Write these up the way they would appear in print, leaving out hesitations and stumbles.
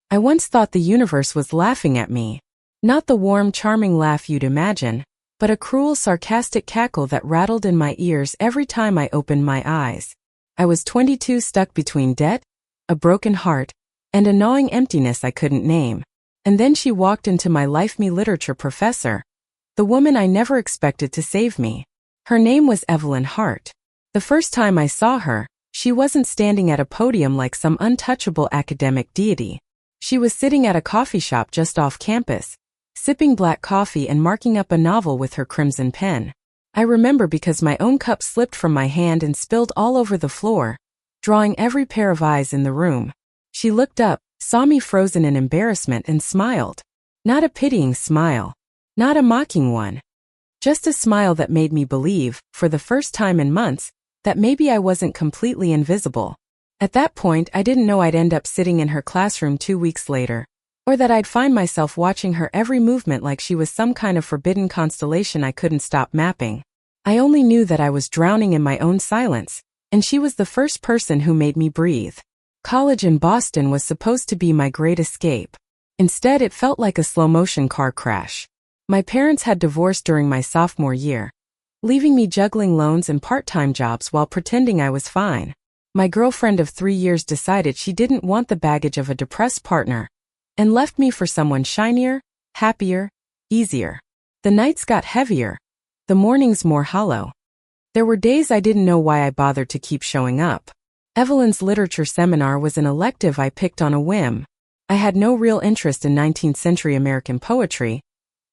I once thought the universe was laughing at me. Not the warm, charming laugh you'd imagine, but a cruel, sarcastic cackle that rattled in my ears every time I opened my eyes. I was 22, stuck between debt, a broken heart, and a gnawing emptiness I couldn't name. And then she walked into my life, me literature professor, the woman I never expected to save me. Her name was Evelyn Hart. The first time I saw her, she wasn't standing at a podium like some untouchable academic deity. She was sitting at a coffee shop just off campus, sipping black coffee and marking up a novel with her crimson pen. I remember because my own cup slipped from my hand and spilled all over the floor, drawing every pair of eyes in the room. She looked up, saw me frozen in embarrassment and smiled. Not a pitying smile. Not a mocking one. Just a smile that made me believe, for the first time in months, that maybe I wasn't completely invisible. At that point, I didn't know I'd end up sitting in her classroom 2 weeks later, or that I'd find myself watching her every movement like she was some kind of forbidden constellation I couldn't stop mapping. I only knew that I was drowning in my own silence, and she was the first person who made me breathe. College in Boston was supposed to be my great escape. Instead, it felt like a slow-motion car crash. My parents had divorced during my sophomore year, leaving me juggling loans and part-time jobs while pretending I was fine. My girlfriend of 3 years decided she didn't want the baggage of a depressed partner and left me for someone shinier, happier, easier. The nights got heavier, the mornings more hollow. There were days I didn't know why I bothered to keep showing up. Evelyn's literature seminar was an elective I picked on a whim. I had no real interest in 19th century American poetry,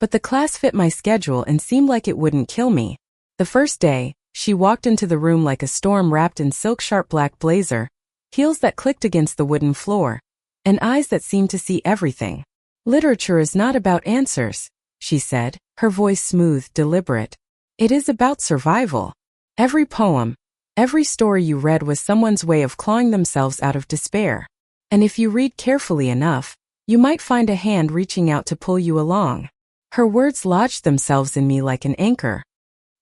but the class fit my schedule and seemed like it wouldn't kill me. The first day, she walked into the room like a storm wrapped in silk-sharp black blazer, heels that clicked against the wooden floor, and eyes that seemed to see everything. Literature is not about answers, she said, her voice smooth, deliberate. It is about survival. Every poem, every story you read was someone's way of clawing themselves out of despair. And if you read carefully enough, you might find a hand reaching out to pull you along. Her words lodged themselves in me like an anchor.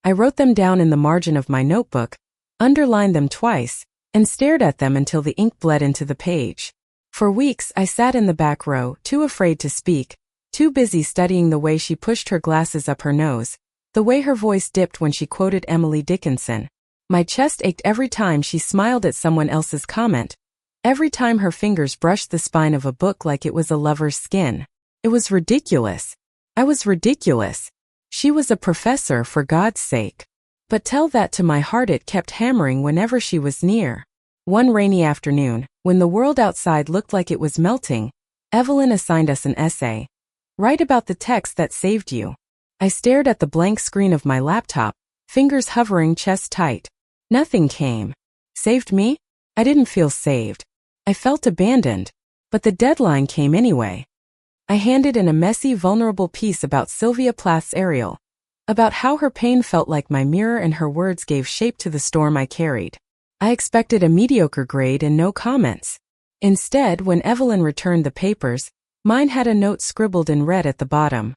I wrote them down in the margin of my notebook, underlined them twice, and stared at them until the ink bled into the page. For weeks I sat in the back row, too afraid to speak, too busy studying the way she pushed her glasses up her nose, the way her voice dipped when she quoted Emily Dickinson. My chest ached every time she smiled at someone else's comment, every time her fingers brushed the spine of a book like it was a lover's skin. It was ridiculous. I was ridiculous. She was a professor, for God's sake. But tell that to my heart, it kept hammering whenever she was near. One rainy afternoon, when the world outside looked like it was melting, Evelyn assigned us an essay. Write about the text that saved you. I stared at the blank screen of my laptop, fingers hovering chest tight. Nothing came. Saved me? I didn't feel saved. I felt abandoned. But the deadline came anyway. I handed in a messy, vulnerable piece about Sylvia Plath's Ariel, about how her pain felt like my mirror and her words gave shape to the storm I carried. I expected a mediocre grade and no comments. Instead, when Evelyn returned the papers, mine had a note scribbled in red at the bottom.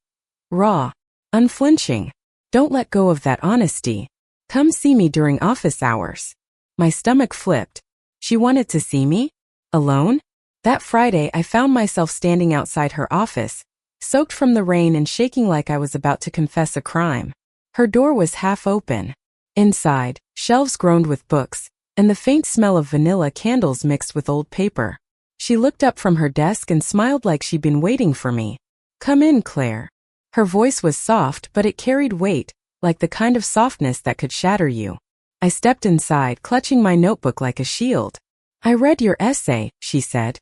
Raw. Unflinching. Don't let go of that honesty. Come see me during office hours. My stomach flipped. She wanted to see me? Alone? That Friday I found myself standing outside her office, soaked from the rain and shaking like I was about to confess a crime. Her door was half open. Inside, shelves groaned with books, and the faint smell of vanilla candles mixed with old paper. She looked up from her desk and smiled like she'd been waiting for me. Come in, Claire. Her voice was soft, but it carried weight, like the kind of softness that could shatter you. I stepped inside, clutching my notebook like a shield. I read your essay, she said.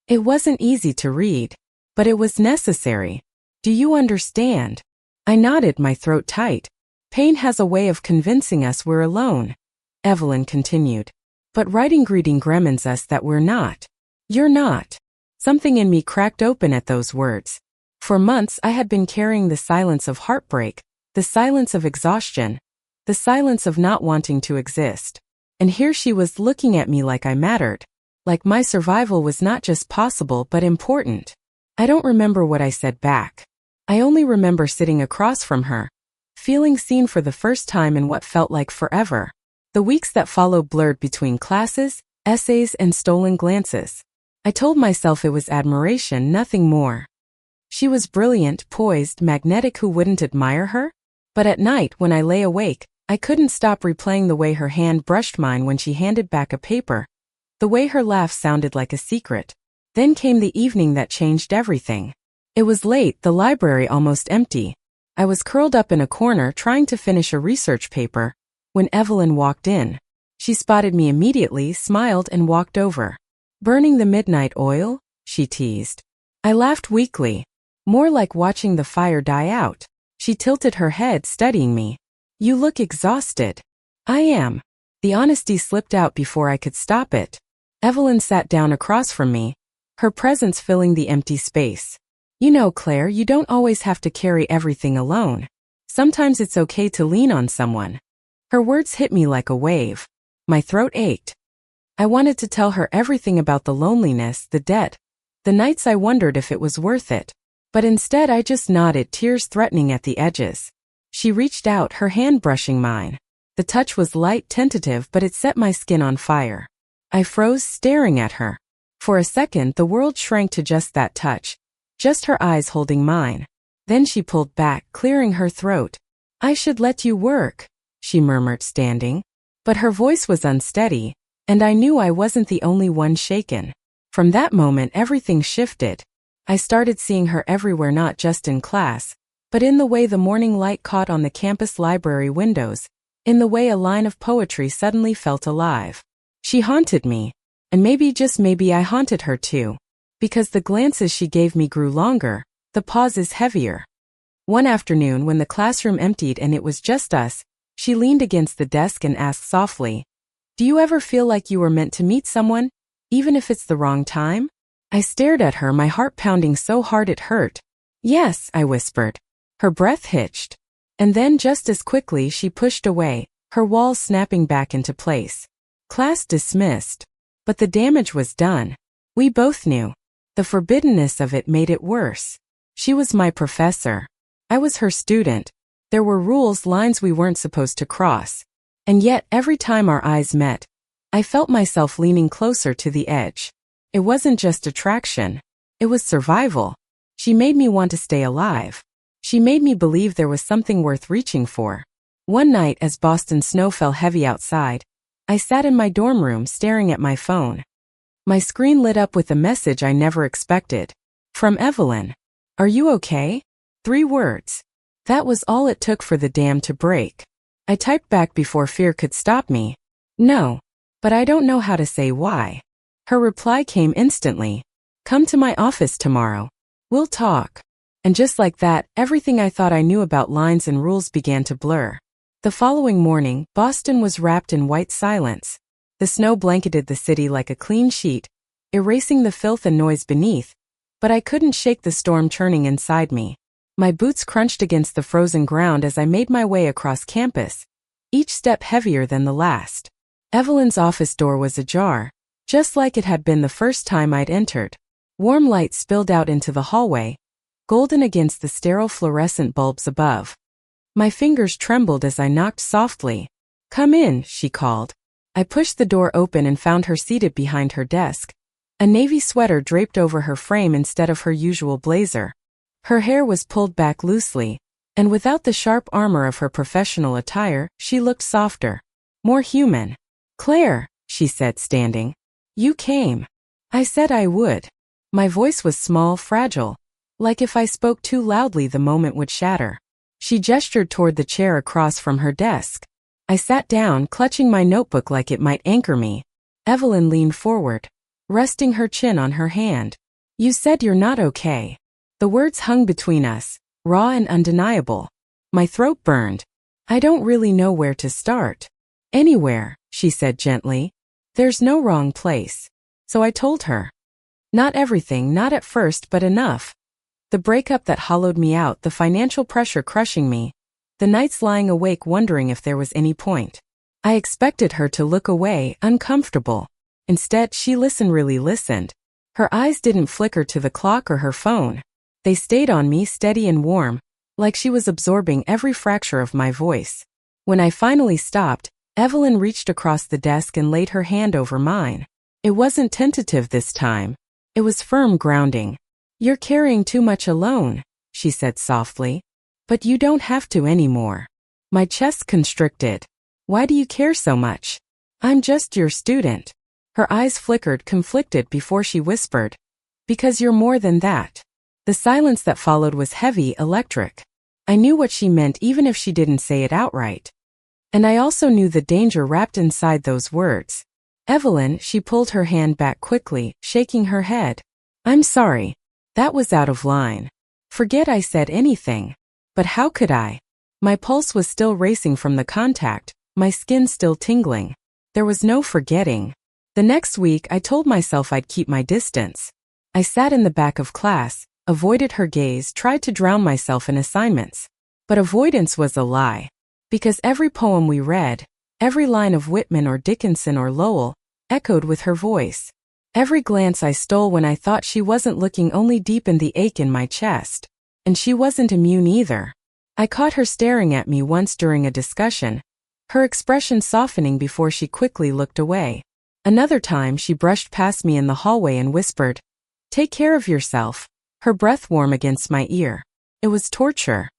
It wasn't easy to read, but it was necessary. Do you understand? I nodded, my throat tight. Pain has a way of convincing us we're alone, Evelyn continued. But writing greeting reminds us that we're not. You're not. Something in me cracked open at those words. For months I had been carrying the silence of heartbreak, the silence of exhaustion, the silence of not wanting to exist. And here she was looking at me like I mattered. Like my survival was not just possible but important. I don't remember what I said back. I only remember sitting across from her, feeling seen for the first time in what felt like forever. The weeks that followed blurred between classes, essays, and stolen glances. I told myself it was admiration, nothing more. She was brilliant, poised, magnetic. Who wouldn't admire her? But at night, when I lay awake, I couldn't stop replaying the way her hand brushed mine when she handed back a paper, the way her laugh sounded like a secret. Then came the evening that changed everything. It was late, the library almost empty. I was curled up in a corner trying to finish a research paper, when Evelyn walked in. She spotted me immediately, smiled, and walked over. "Burning the midnight oil?" she teased. I laughed weakly. More like watching the fire die out. She tilted her head, studying me. "You look exhausted." "I am." The honesty slipped out before I could stop it. Evelyn sat down across from me, her presence filling the empty space. "You know, Claire, you don't always have to carry everything alone. Sometimes it's okay to lean on someone." Her words hit me like a wave. My throat ached. I wanted to tell her everything about the loneliness, the debt, the nights I wondered if it was worth it. But instead I just nodded, tears threatening at the edges. She reached out, her hand brushing mine. The touch was light, tentative, but it set my skin on fire. I froze, staring at her. For a second, the world shrank to just that touch, just her eyes holding mine. Then she pulled back, clearing her throat. "I should let you work," she murmured, standing. But her voice was unsteady, and I knew I wasn't the only one shaken. From that moment, everything shifted. I started seeing her everywhere, not just in class, but in the way the morning light caught on the campus library windows, in the way a line of poetry suddenly felt alive. She haunted me, and maybe, just maybe, I haunted her too, because the glances she gave me grew longer, the pauses heavier. One afternoon, when the classroom emptied and it was just us, she leaned against the desk and asked softly, "Do you ever feel like you were meant to meet someone, even if it's the wrong time?" I stared at her, my heart pounding so hard it hurt. "Yes," I whispered. Her breath hitched. And then, just as quickly, she pushed away, her walls snapping back into place. Class dismissed. But the damage was done. We both knew. The forbiddenness of it made it worse. She was my professor. I was her student. There were rules, lines we weren't supposed to cross. And yet, every time our eyes met, I felt myself leaning closer to the edge. It wasn't just attraction. It was survival. She made me want to stay alive. She made me believe there was something worth reaching for. One night, as Boston snow fell heavy outside, I sat in my dorm room staring at my phone. My screen lit up with a message I never expected. From Evelyn. "Are you okay?" 3 words. That was all it took for the dam to break. I typed back before fear could stop me. "No. But I don't know how to say why." Her reply came instantly. "Come to my office tomorrow. We'll talk." And just like that, everything I thought I knew about lines and rules began to blur. The following morning, Boston was wrapped in white silence. The snow blanketed the city like a clean sheet, erasing the filth and noise beneath, but I couldn't shake the storm churning inside me. My boots crunched against the frozen ground as I made my way across campus, each step heavier than the last. Evelyn's office door was ajar, just like it had been the first time I'd entered. Warm light spilled out into the hallway, golden against the sterile fluorescent bulbs above. My fingers trembled as I knocked softly. "Come in," she called. I pushed the door open and found her seated behind her desk, a navy sweater draped over her frame instead of her usual blazer. Her hair was pulled back loosely, and without the sharp armor of her professional attire, she looked softer, more human. "Claire," she said, standing. "You came." I said I would. My voice was small, fragile, like if I spoke too loudly the moment would shatter. She gestured toward the chair across from her desk. I sat down, clutching my notebook like it might anchor me. Evelyn leaned forward, resting her chin on her hand. "You said you're not okay." The words hung between us, raw and undeniable. My throat burned. "I don't really know where to start." "Anywhere," she said gently. "There's no wrong place." So I told her. Not everything, not at first, but enough. The breakup that hollowed me out, the financial pressure crushing me, the nights lying awake wondering if there was any point. I expected her to look away, uncomfortable. Instead, she really listened. Her eyes didn't flicker to the clock or her phone. They stayed on me, steady and warm, like she was absorbing every fracture of my voice. When I finally stopped, Evelyn reached across the desk and laid her hand over mine. It wasn't tentative this time. It was firm grounding. "You're carrying too much alone," she said softly. "But you don't have to anymore." My chest constricted. "Why do you care so much? I'm just your student." Her eyes flickered, conflicted, before she whispered, "Because you're more than that." The silence that followed was heavy, electric. I knew what she meant even if she didn't say it outright. And I also knew the danger wrapped inside those words. "Evelyn," she pulled her hand back quickly, shaking her head. "I'm sorry. That was out of line. Forget I said anything." But how could I? My pulse was still racing from the contact, my skin still tingling. There was no forgetting. The next week, I told myself I'd keep my distance. I sat in the back of class, avoided her gaze, tried to drown myself in assignments. But avoidance was a lie. Because every poem we read, every line of Whitman or Dickinson or Lowell, echoed with her voice. Every glance I stole when I thought she wasn't looking only deepened the ache in my chest. And she wasn't immune either. I caught her staring at me once during a discussion, her expression softening before she quickly looked away. Another time she brushed past me in the hallway and whispered, "Take care of yourself," her breath warm against my ear. It was torture.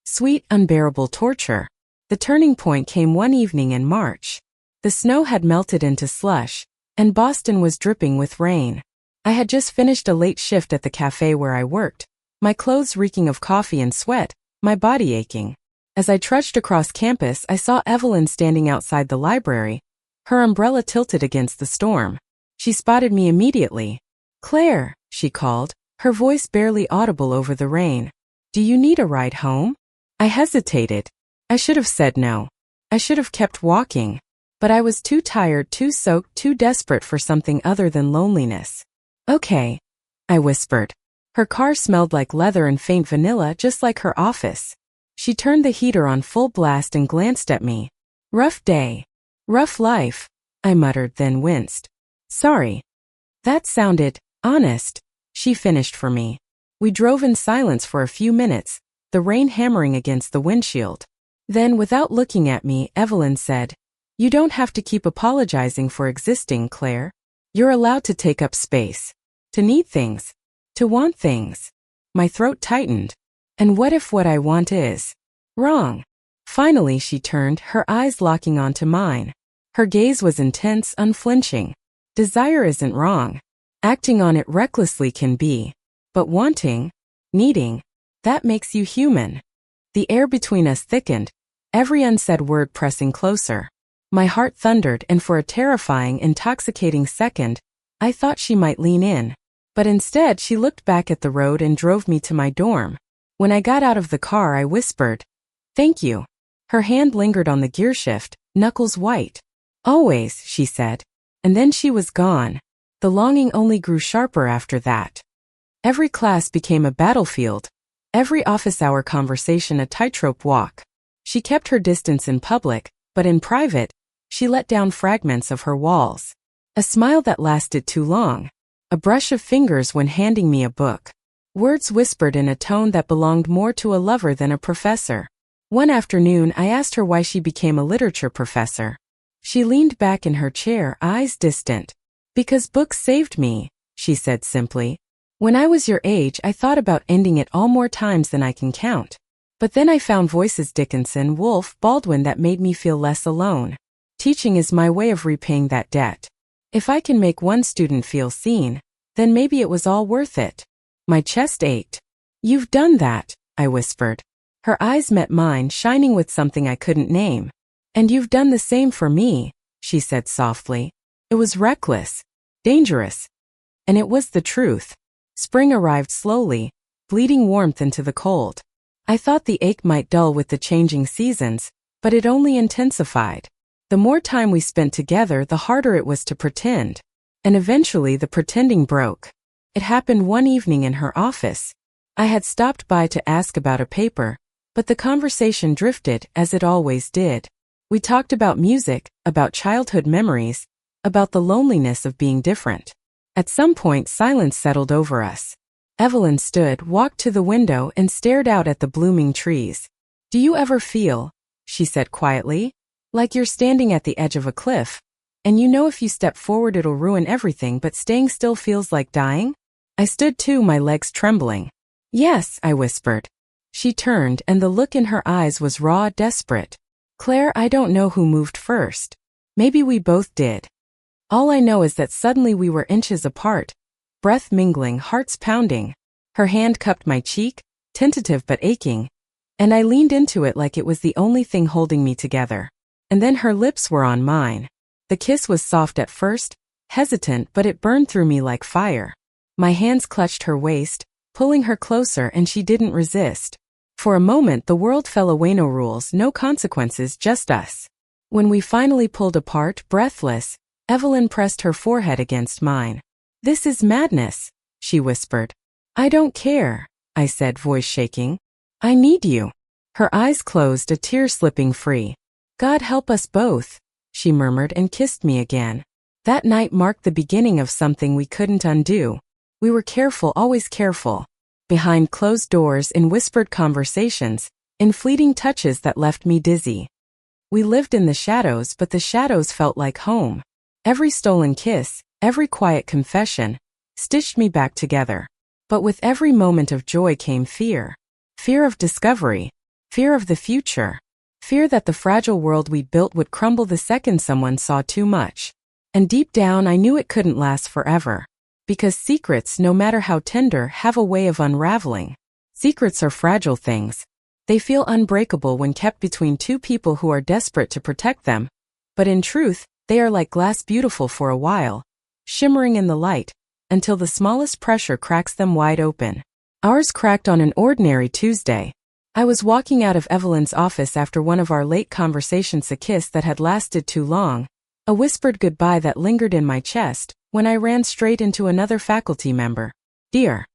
Sweet, unbearable torture. The turning point came one evening in March. The snow had melted into slush, and Boston was dripping with rain. I had just finished a late shift at the cafe where I worked, my clothes reeking of coffee and sweat, my body aching. As I trudged across campus, I saw Evelyn standing outside the library, her umbrella tilted against the storm. She spotted me immediately. "Claire," she called, her voice barely audible over the rain. "Do you need a ride home?" I hesitated. I should have said no. I should have kept walking. But I was too tired, too soaked, too desperate for something other than loneliness. "Okay," I whispered. Her car smelled like leather and faint vanilla, just like her office. She turned the heater on full blast and glanced at me. "Rough day. Rough life," I muttered, then winced. "Sorry." That sounded honest, she finished for me. We drove in silence for a few minutes, the rain hammering against the windshield. Then, without looking at me, Evelyn said, "You don't have to keep apologizing for existing, Claire. You're allowed to take up space. To need things. To want things." My throat tightened. And what if what I want is wrong? Finally she turned, her eyes locking onto mine. Her gaze was intense, unflinching. Desire isn't wrong. Acting on it recklessly can be. But wanting, needing, that makes you human. The air between us thickened, every unsaid word pressing closer. My heart thundered, and for a terrifying, intoxicating second, I thought she might lean in. But instead she looked back at the road and drove me to my dorm. When I got out of the car, I whispered, "Thank you." Her hand lingered on the gearshift, knuckles white. "Always," she said. And then she was gone. The longing only grew sharper after that. Every class became a battlefield. Every office hour conversation a tightrope walk. She kept her distance in public, but in private, she let down fragments of her walls. A smile that lasted too long. A brush of fingers when handing me a book. Words whispered in a tone that belonged more to a lover than a professor. One afternoon, I asked her why she became a literature professor. She leaned back in her chair, eyes distant. "Because books saved me," she said simply. "When I was your age, I thought about ending it all more times than I can count. But then I found voices, Dickinson, Woolf, Baldwin, that made me feel less alone. Teaching is my way of repaying that debt. If I can make one student feel seen, then maybe it was all worth it." My chest ached. "You've done that," I whispered. Her eyes met mine, shining with something I couldn't name. "And you've done the same for me," she said softly. It was reckless, dangerous. And it was the truth. Spring arrived slowly, bleeding warmth into the cold. I thought the ache might dull with the changing seasons, but it only intensified. The more time we spent together, the harder it was to pretend. And eventually the pretending broke. It happened one evening in her office. I had stopped by to ask about a paper, but the conversation drifted, as it always did. We talked about music, about childhood memories, about the loneliness of being different. At some point, silence settled over us. Evelyn stood, walked to the window, and stared out at the blooming trees. "Do you ever feel," she said quietly, "like you're standing at the edge of a cliff, And you know if you step forward it'll ruin everything, but staying still feels like dying? I stood too, my legs trembling. Yes, I whispered. She turned, and the look in her eyes was raw, desperate. Claire, I don't know who moved first. Maybe we both did. All I know is that suddenly we were inches apart, breath mingling, hearts pounding. Her hand cupped my cheek, tentative but aching, and I leaned into it like it was the only thing holding me together. And then her lips were on mine. The kiss was soft at first, hesitant, but it burned through me like fire. My hands clutched her waist, pulling her closer, and she didn't resist. For a moment the world fell away, no rules, no consequences, just us. When we finally pulled apart, breathless, Evelyn pressed her forehead against mine. This is madness, she whispered. I don't care, I said, voice shaking. I need you. Her eyes closed, a tear slipping free. God help us both, she murmured and kissed me again. That night marked the beginning of something we couldn't undo. We were careful, always careful. Behind closed doors, in whispered conversations, in fleeting touches that left me dizzy. We lived in the shadows, but the shadows felt like home. Every stolen kiss, every quiet confession, stitched me back together. But with every moment of joy came fear. Fear of discovery. Fear of the future. Fear that the fragile world we built would crumble the second someone saw too much. And deep down I knew it couldn't last forever. Because secrets, no matter how tender, have a way of unraveling. Secrets are fragile things. They feel unbreakable when kept between two people who are desperate to protect them. But in truth, they are like glass, beautiful for a while, shimmering in the light, until the smallest pressure cracks them wide open. Ours cracked on an ordinary Tuesday. I was walking out of Evelyn's office after one of our late conversations, a kiss that had lasted too long, a whispered goodbye that lingered in my chest, when I ran straight into another faculty member. Dear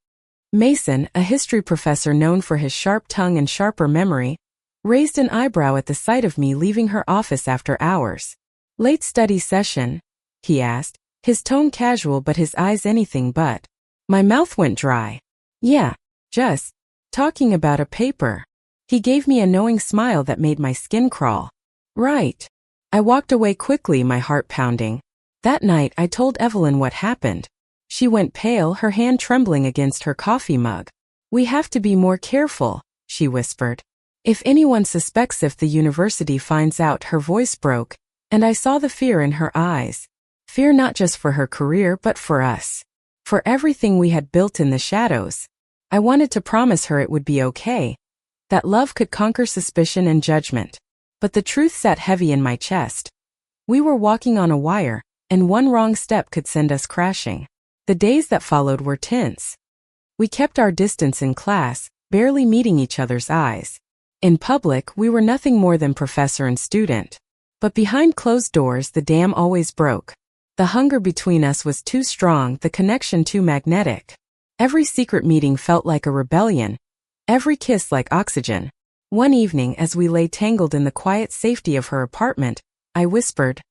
Mason, a history professor known for his sharp tongue and sharper memory, raised an eyebrow at the sight of me leaving her office after hours. Late study session? He asked, his tone casual but his eyes anything but. My mouth went dry. Yeah, just talking about a paper. He gave me a knowing smile that made my skin crawl. Right. I walked away quickly, my heart pounding. That night I told Evelyn what happened. She went pale, her hand trembling against her coffee mug. We have to be more careful, she whispered. If anyone suspects, if the university finds out, her voice broke, and I saw the fear in her eyes. Fear not just for her career but for us. For everything we had built in the shadows. I wanted to promise her it would be okay. That love could conquer suspicion and judgment. But the truth sat heavy in my chest. We were walking on a wire, and one wrong step could send us crashing. The days that followed were tense. We kept our distance in class, barely meeting each other's eyes. In public, we were nothing more than professor and student. But behind closed doors, the dam always broke. The hunger between us was too strong, the connection too magnetic. Every secret meeting felt like a rebellion, every kiss like oxygen. One evening, as we lay tangled in the quiet safety of her apartment, I whispered,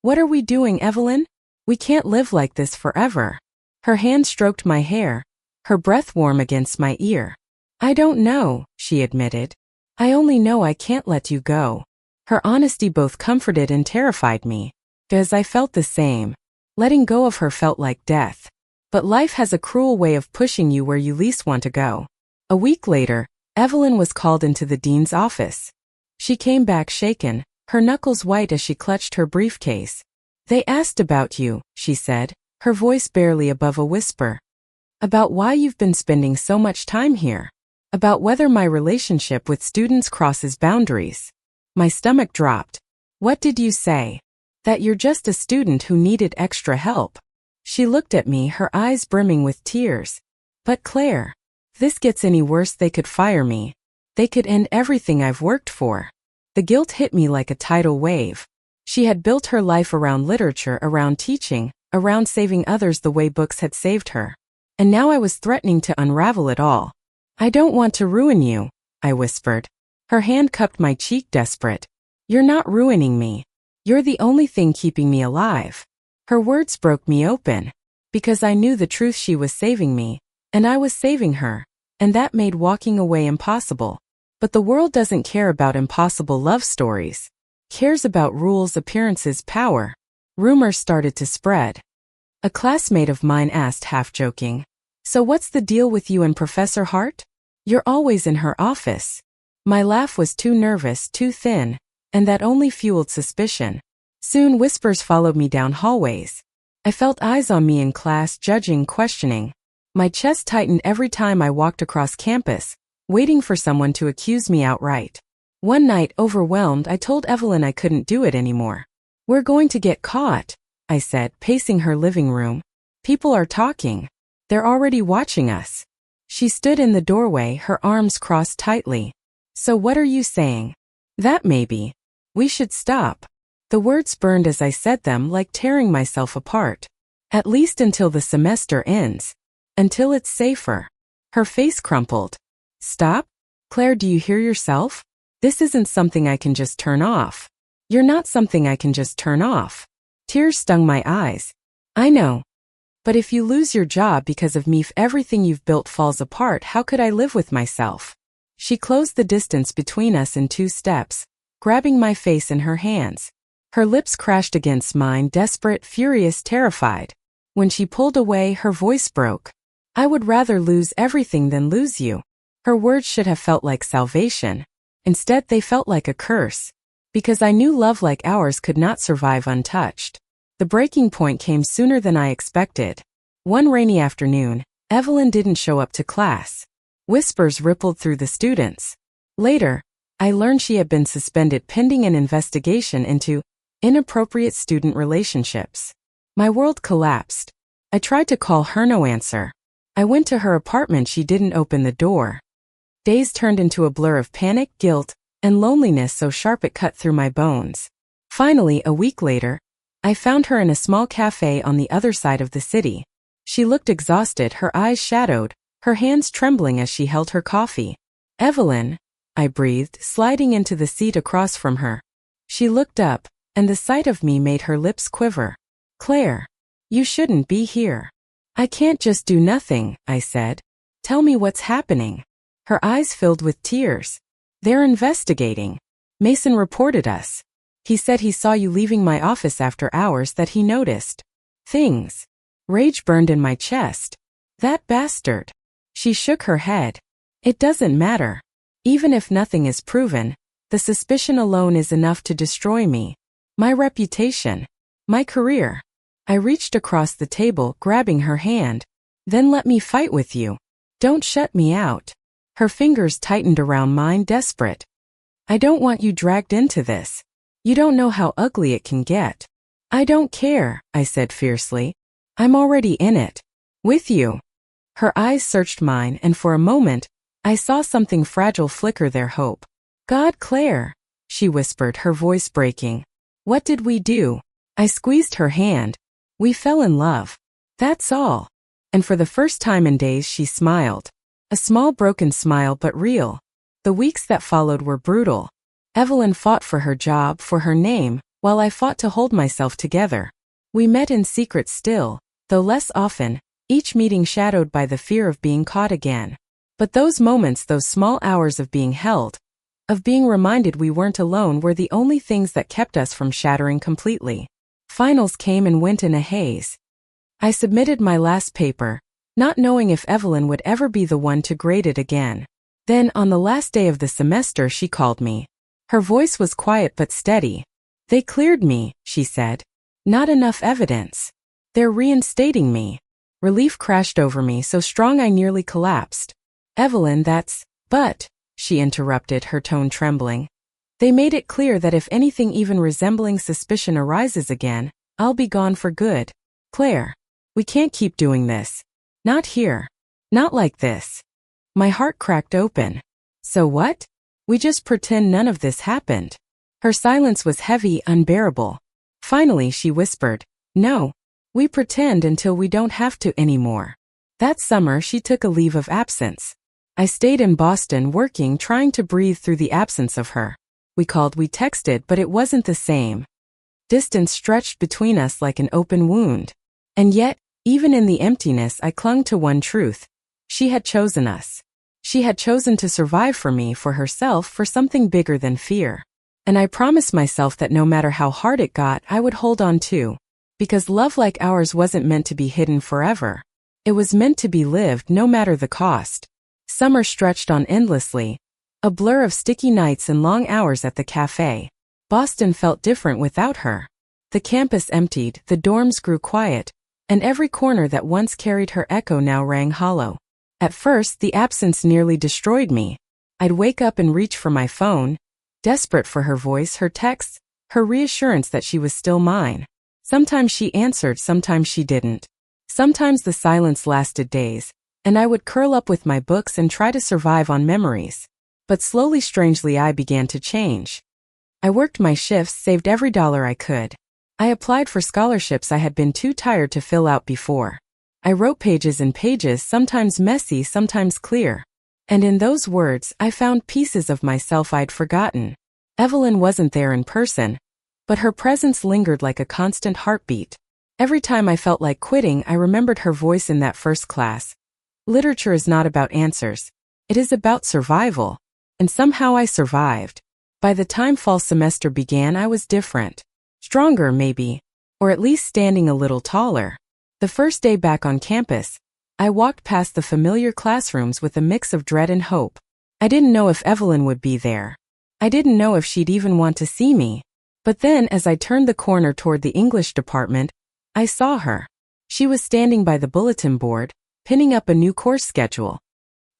"What are we doing, Evelyn? We can't live like this forever." Her hand stroked my hair, her breath warm against my ear. "I don't know," she admitted. "I only know I can't let you go." Her honesty both comforted and terrified me, because I felt the same. Letting go of her felt like death. But life has a cruel way of pushing you where you least want to go. A week later, Evelyn was called into the dean's office. She came back shaken, her knuckles white as she clutched her briefcase. "They asked about you," she said, her voice barely above a whisper. "About why you've been spending so much time here. About whether my relationship with students crosses boundaries." My stomach dropped. "What did you say? That you're just a student who needed extra help?" She looked at me, her eyes brimming with tears. "But Claire, if this gets any worse, they could fire me. They could end everything I've worked for." The guilt hit me like a tidal wave. She had built her life around literature, around teaching, around saving others the way books had saved her. And now I was threatening to unravel it all. "I don't want to ruin you," I whispered. Her hand cupped my cheek, desperate. "You're not ruining me. You're the only thing keeping me alive." Her words broke me open. Because I knew the truth, she was saving me, and I was saving her, and that made walking away impossible. But the world doesn't care about impossible love stories. Cares about rules, appearances, power. Rumors started to spread. A classmate of mine asked, half joking, "So what's the deal with you and Professor Hart? You're always in her office." My laugh was too nervous, too thin, and that only fueled suspicion. Soon whispers followed me down hallways. I felt eyes on me in class, judging, questioning. My chest tightened every time I walked across campus, waiting for someone to accuse me outright. One night, overwhelmed, I told Evelyn I couldn't do it anymore. "We're going to get caught," I said, pacing her living room. "People are talking. They're already watching us." She stood in the doorway, her arms crossed tightly. "So what are you saying?" "That maybe we should stop." The words burned as I said them, like tearing myself apart. "At least until the semester ends. Until it's safer." Her face crumpled. "Stop? Claire, do you hear yourself? This isn't something I can just turn off. You're not something I can just turn off." Tears stung my eyes. "I know. But if you lose your job because of me, if everything you've built falls apart, how could I live with myself?" She closed the distance between us in 2 steps, grabbing my face in her hands. Her lips crashed against mine, desperate, furious, terrified. When she pulled away, her voice broke. "I would rather lose everything than lose you." Her words should have felt like salvation. Instead, they felt like a curse. Because I knew love like ours could not survive untouched. The breaking point came sooner than I expected. One rainy afternoon, Evelyn didn't show up to class. Whispers rippled through the students. Later, I learned she had been suspended pending an investigation into inappropriate student relationships. My world collapsed. I tried to call her, no answer. I went to her apartment, she didn't open the door. Days turned into a blur of panic, guilt, and loneliness so sharp it cut through my bones. Finally, a week later, I found her in a small cafe on the other side of the city. She looked exhausted, her eyes shadowed, her hands trembling as she held her coffee. "Evelyn," I breathed, sliding into the seat across from her. She looked up, and the sight of me made her lips quiver. "Claire, you shouldn't be here." "I can't just do nothing," I said. "Tell me what's happening." Her eyes filled with tears. "They're investigating. Mason reported us. He said he saw you leaving my office after hours, that he noticed things." Rage burned in my chest. "That bastard." She shook her head. "It doesn't matter. Even if nothing is proven, the suspicion alone is enough to destroy me. My reputation. My career." I reached across the table, grabbing her hand. "Then let me fight with you. Don't shut me out." Her fingers tightened around mine, desperate. "I don't want you dragged into this. You don't know how ugly it can get." "I don't care," I said fiercely. "I'm already in it. With you." Her eyes searched mine, and for a moment, I saw something fragile flicker there, hope. "God, Claire," she whispered, her voice breaking. "What did we do?" I squeezed her hand. "We fell in love. That's all." And for the first time in days, she smiled. A small broken smile, but real. The weeks that followed were brutal. Evelyn fought for her job, for her name, while I fought to hold myself together. We met in secret still, though less often, each meeting shadowed by the fear of being caught again. But those moments, those small hours of being held, of being reminded we weren't alone, were the only things that kept us from shattering completely. Finals came and went in a haze. I submitted my last paper, not knowing if Evelyn would ever be the one to grade it again. Then, on the last day of the semester, she called me. Her voice was quiet but steady. "They cleared me," she said. "Not enough evidence. They're reinstating me." Relief crashed over me, so strong I nearly collapsed. "Evelyn, but," she interrupted, her tone trembling. "They made it clear that if anything even resembling suspicion arises again, I'll be gone for good. Claire, we can't keep doing this. Not here. Not like this." My heart cracked open. "So what? We just pretend none of this happened." Her silence was heavy, unbearable. Finally, she whispered, "No. We pretend until we don't have to anymore." That summer, she took a leave of absence. I stayed in Boston, working, trying to breathe through the absence of her. We called, we texted, but it wasn't the same. Distance stretched between us like an open wound. And yet, even in the emptiness, I clung to one truth. She had chosen us. She had chosen to survive for me, for herself, for something bigger than fear. And I promised myself that no matter how hard it got, I would hold on too. Because love like ours wasn't meant to be hidden forever. It was meant to be lived no matter the cost. Summer stretched on endlessly, a blur of sticky nights and long hours at the cafe. Boston felt different without her. The campus emptied, the dorms grew quiet, and every corner that once carried her echo now rang hollow. At first, the absence nearly destroyed me. I'd wake up and reach for my phone, desperate for her voice, her texts, her reassurance that she was still mine. Sometimes she answered, sometimes she didn't. Sometimes the silence lasted days, and I would curl up with my books and try to survive on memories. But slowly, strangely, I began to change. I worked my shifts, saved every dollar I could. I applied for scholarships I had been too tired to fill out before. I wrote pages and pages, sometimes messy, sometimes clear. And in those words, I found pieces of myself I'd forgotten. Evelyn wasn't there in person, but her presence lingered like a constant heartbeat. Every time I felt like quitting, I remembered her voice in that first class. Literature is not about answers. It is about survival. And somehow I survived. By the time fall semester began, I was different. Stronger, maybe. Or at least standing a little taller. The first day back on campus, I walked past the familiar classrooms with a mix of dread and hope. I didn't know if Evelyn would be there. I didn't know if she'd even want to see me. But then, as I turned the corner toward the English department, I saw her. She was standing by the bulletin board, pinning up a new course schedule.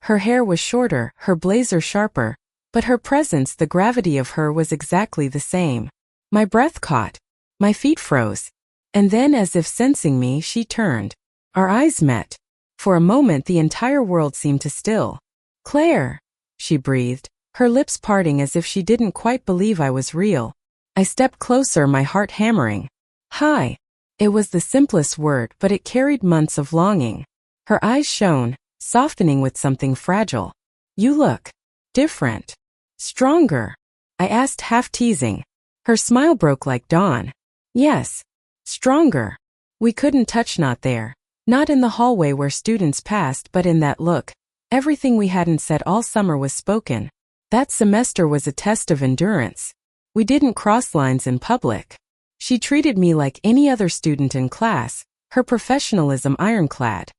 Her hair was shorter, her blazer sharper, but her presence, the gravity of her, was exactly the same. My breath caught. My feet froze. And then, as if sensing me, she turned. Our eyes met. For a moment, the entire world seemed to still. "Claire," she breathed, her lips parting as if she didn't quite believe I was real. I stepped closer, my heart hammering. "Hi." It was the simplest word, but it carried months of longing. Her eyes shone, softening with something fragile. "You look different. Stronger," I asked, half teasing. Her smile broke like dawn. "Yes. Stronger." We couldn't touch, not there. Not in the hallway where students passed, but in that look. Everything we hadn't said all summer was spoken. That semester was a test of endurance. We didn't cross lines in public. She treated me like any other student in class, her professionalism ironclad.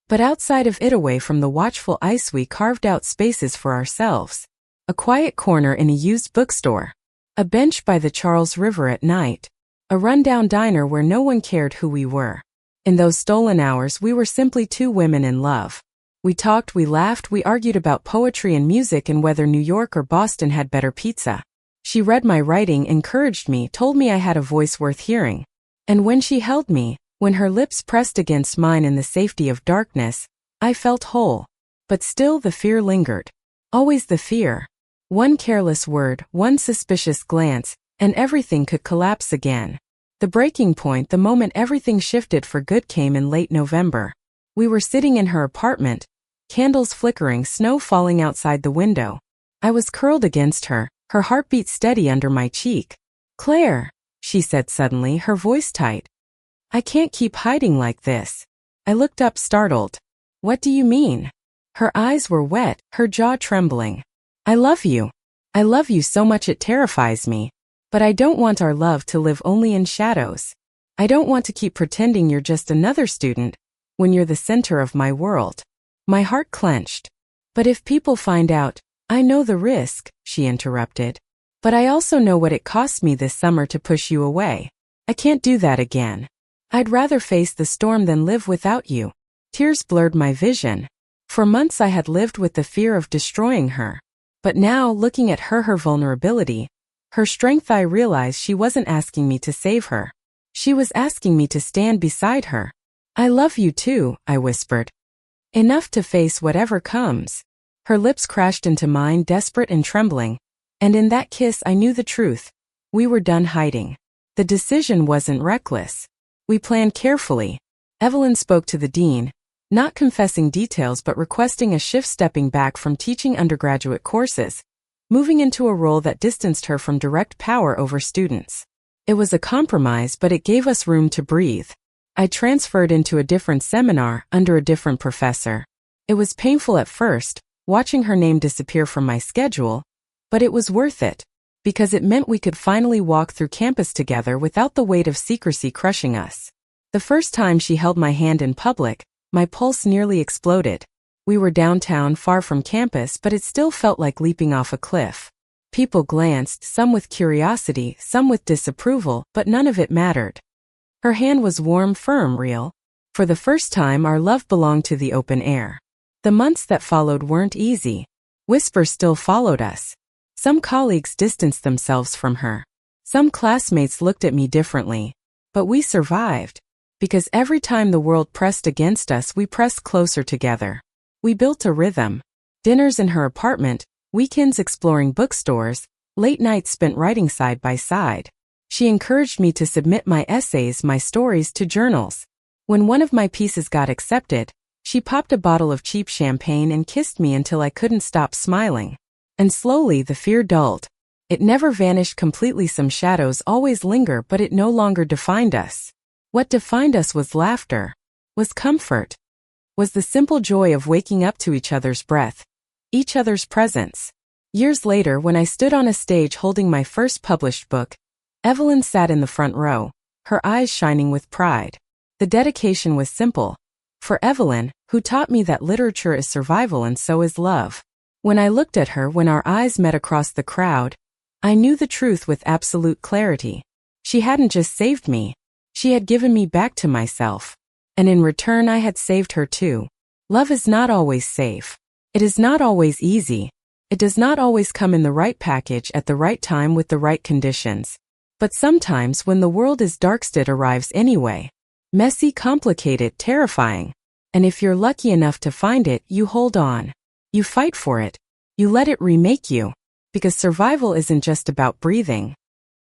But outside of it, away from the watchful ice, we carved out spaces for ourselves. A quiet corner in a used bookstore. A bench by the Charles River at night. A rundown diner where no one cared who we were. In those stolen hours, we were simply two women in love. We talked, we laughed, we argued about poetry and music and whether New York or Boston had better pizza. She read my writing, encouraged me, told me I had a voice worth hearing. And when she held me, when her lips pressed against mine in the safety of darkness, I felt whole. But still the fear lingered. Always the fear. One careless word, one suspicious glance, and everything could collapse again. The breaking point, the moment everything shifted for good, came in late November. We were sitting in her apartment, candles flickering, snow falling outside the window. I was curled against her, her heartbeat steady under my cheek. "Claire," she said suddenly, her voice tight. "I can't keep hiding like this." I looked up, startled. "What do you mean?" Her eyes were wet, her jaw trembling. "I love you. I love you so much it terrifies me. But I don't want our love to live only in shadows. I don't want to keep pretending you're just another student, when you're the center of my world." My heart clenched. "But if people find out," "I know the risk," she interrupted. "But I also know what it cost me this summer to push you away. I can't do that again. I'd rather face the storm than live without you." Tears blurred my vision. For months I had lived with the fear of destroying her. But now, looking at her vulnerability, her strength, I realized she wasn't asking me to save her. She was asking me to stand beside her. "I love you too," I whispered. "Enough to face whatever comes." Her lips crashed into mine, desperate and trembling. And in that kiss I knew the truth. We were done hiding. The decision wasn't reckless. We planned carefully. Evelyn spoke to the dean, not confessing details but requesting a shift, stepping back from teaching undergraduate courses, moving into a role that distanced her from direct power over students. It was a compromise, but it gave us room to breathe. I transferred into a different seminar, under a different professor. It was painful at first, watching her name disappear from my schedule, but it was worth it. because it meant we could finally walk through campus together without the weight of secrecy crushing us. The first time she held my hand in public, my pulse nearly exploded. We were downtown, far from campus, but it still felt like leaping off a cliff. People glanced, some with curiosity, some with disapproval, but none of it mattered. Her hand was warm, firm, real. For the first time, our love belonged to the open air. The months that followed weren't easy. Whispers still followed us. Some colleagues distanced themselves from her. Some classmates looked at me differently. But we survived. Because every time the world pressed against us, we pressed closer together. We built a rhythm. Dinners in her apartment, weekends exploring bookstores, late nights spent writing side by side. She encouraged me to submit my essays, my stories to journals. When one of my pieces got accepted, she popped a bottle of cheap champagne and kissed me until I couldn't stop smiling. And slowly the fear dulled. It never vanished completely. Some shadows always linger, but it no longer defined us. What defined us was laughter, was comfort, was the simple joy of waking up to each other's breath, each other's presence. Years later, when I stood on a stage holding my first published book, Evelyn sat in the front row, her eyes shining with pride. The dedication was simple. For Evelyn, who taught me that literature is survival and so is love. When I looked at her, when our eyes met across the crowd, I knew the truth with absolute clarity. She hadn't just saved me. She had given me back to myself. And in return, I had saved her too. Love is not always safe. It is not always easy. It does not always come in the right package at the right time with the right conditions. But sometimes when the world is darkest, it arrives anyway. Messy, complicated, terrifying. And if you're lucky enough to find it, you hold on. You fight for it. You let it remake you. Because survival isn't just about breathing.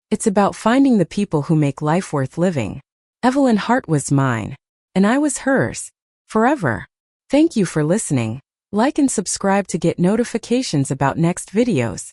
It's about finding the people who make life worth living. Evelyn Hart was mine. And I was hers. Forever. Thank you for listening. Like and subscribe to get notifications about next videos.